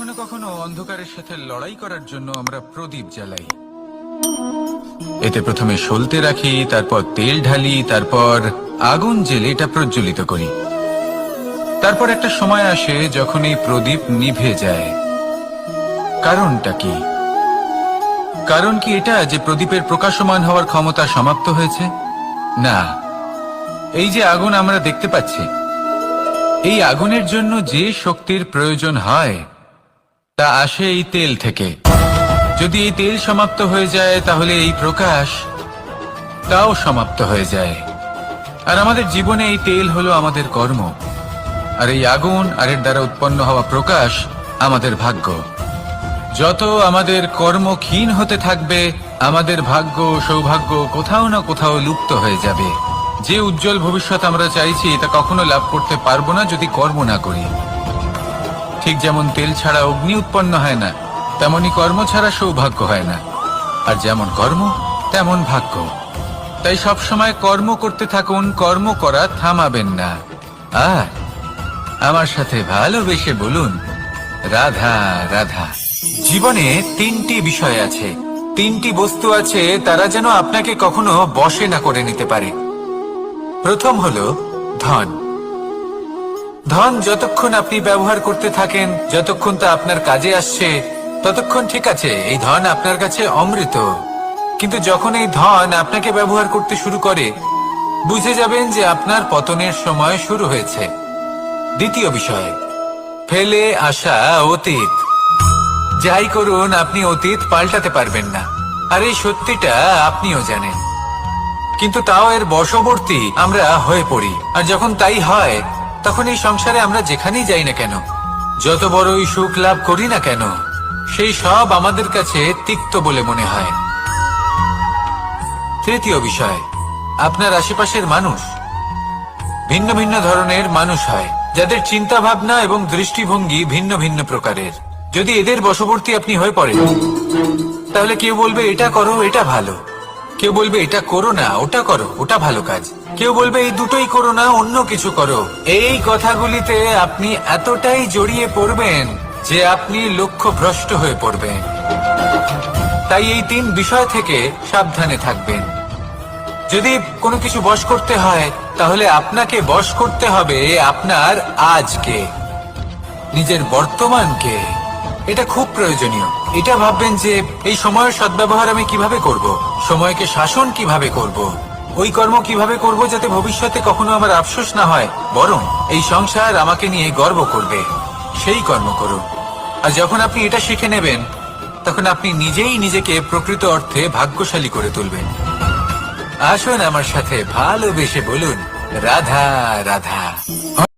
কখনো কখনো অন্ধকারের সাথে লড়াই করার জন্য আমরা প্রদীপ জ্বালাই। এতে প্রথমে সলতে রাখি, তারপর তেল ঢালি, তারপর আগুন জেলে এটা প্রজ্বলিত করি। তারপর একটা সময় আসে যখন এই প্রদীপ নিভে যায়। কারণটা কি? কারণ কি এটা যে প্রদীপের প্রকাশমান হওয়ার ক্ষমতা সমাপ্ত হয়েছে? না, এই যে আগুন আমরা দেখতে পাচ্ছি, এই আগুনের জন্য যে শক্তির প্রয়োজন হয় তা আসে এই তেল থেকে। যদি এই তেল সমাপ্ত হয়ে যায় তাহলে এই প্রকাশ তাও সমাপ্ত হয়ে যায়। আর আমাদের জীবনে এই তেল হলো আমাদের কর্ম, আর এই আগুন আর এর দ্বারা উৎপন্ন হওয়া প্রকাশ আমাদের ভাগ্য। যত আমাদের কর্ম ক্ষীণ হতে থাকবে, আমাদের ভাগ্য সৌভাগ্য কোথাও না কোথাও লুপ্ত হয়ে যাবে। যে উজ্জ্বল ভবিষ্যৎ আমরা চাইছি তা কখনো লাভ করতে পারবো না যদি কর্ম না করি। ঠিক যেমন তেল ছাড়া অগ্নি উৎপন্ন হয় না, তেমনি কর্ম ছাড়া সৌভাগ্য হয় না। আর যেমন কর্ম তেমন ভাগ্য। তাই সবসময় কর্ম করতে থাকুন, কর্ম করা থামাবেন না। আর আমার সাথে ভালোবেসে বলুন, রাধা রাধা। জীবনে তিনটি বিষয় আছে, তিনটি বস্তু আছে, তারা যেন আপনাকে কখনো বশে না করে নিতে পারে। প্রথম হলো ধন। ধন যতক্ষণ আপনি ব্যবহার করতে থাকেন, যতক্ষণ তা আপনার কাজে আসছে, ততক্ষণ ঠিক আছে, এই ধন আপনার কাছে অমৃত। কিন্তু যখন এই ধন আপনাকে ব্যবহার করতে শুরু করে, বুঝে যাবেন যে আপনার পতনের সময় শুরু হয়েছে। দ্বিতীয় বিষয়, ফেলে আসা অতীত। যাই করুন, আপনি অতীত পাল্টাতে পারবেন না, আর এই সত্যিটা আপনিও জানেন। কিন্তু তাও এর বশবর্তী আমরা হয়ে পড়ি। আর যখন তাই হয়, তখন এই সংসারে আমরা যেখানেই যাই না কেন, যত বড়ই সুখ লাভ করি না কেন, সেই সব আমাদের কাছে তিক্ত বলে মনে হয়। তৃতীয় বিষয়, আপনার আশেপাশের মানুষ ভিন্ন ভিন্ন ধরনের মানুষ হয়, যাদের চিন্তা ভাবনা এবং দৃষ্টিভঙ্গি ভিন্ন ভিন্ন প্রকারের। যদি এদের বশবর্তী আপনি হয়ে পড়েন, তাহলে কেউ বলবে এটা করো, এটা ভালো। কেউ বলবে এটা করো না, ওটা করো, ওটা ভালো কাজ। কেউ বলবে এই দুটোই করো না, অন্য কিছু করো। এই কথাগুলিতে আপনি এতটাই জড়িয়ে পড়বেন যে আপনি লক্ষ্য ভ্রষ্ট হয়ে পড়বেন। তাই এই তিন বিষয় থেকে সাবধানে থাকবেন। যদি কোনো কিছু বশ করতে হয়, তাহলে আপনাকে বশ করতে হবে আপনার আজকে, নিজের বর্তমানকে। এটা খুব প্রয়োজনীয়। এটা ভাববেন যে এই সময়ের সদ্ব্যবহার আমি কিভাবে করব, সময়কে শাসন কিভাবে করব, ওই কর্ম কিভাবে করব যাতে ভবিষ্যতে কখনো আমার আফসোস না হয়, বরং এই সংসার আমাকে নিয়ে গর্ব করবে। সেই কর্ম করুন। আর যখন আপনি এটা শিখে নেবেন, তখন আপনি নিজেই নিজেকে প্রকৃত অর্থে ভাগ্যশালী করে তুলবেন। আসুন আমার সাথে ভালোবেসে বলুন, রাধা রাধা।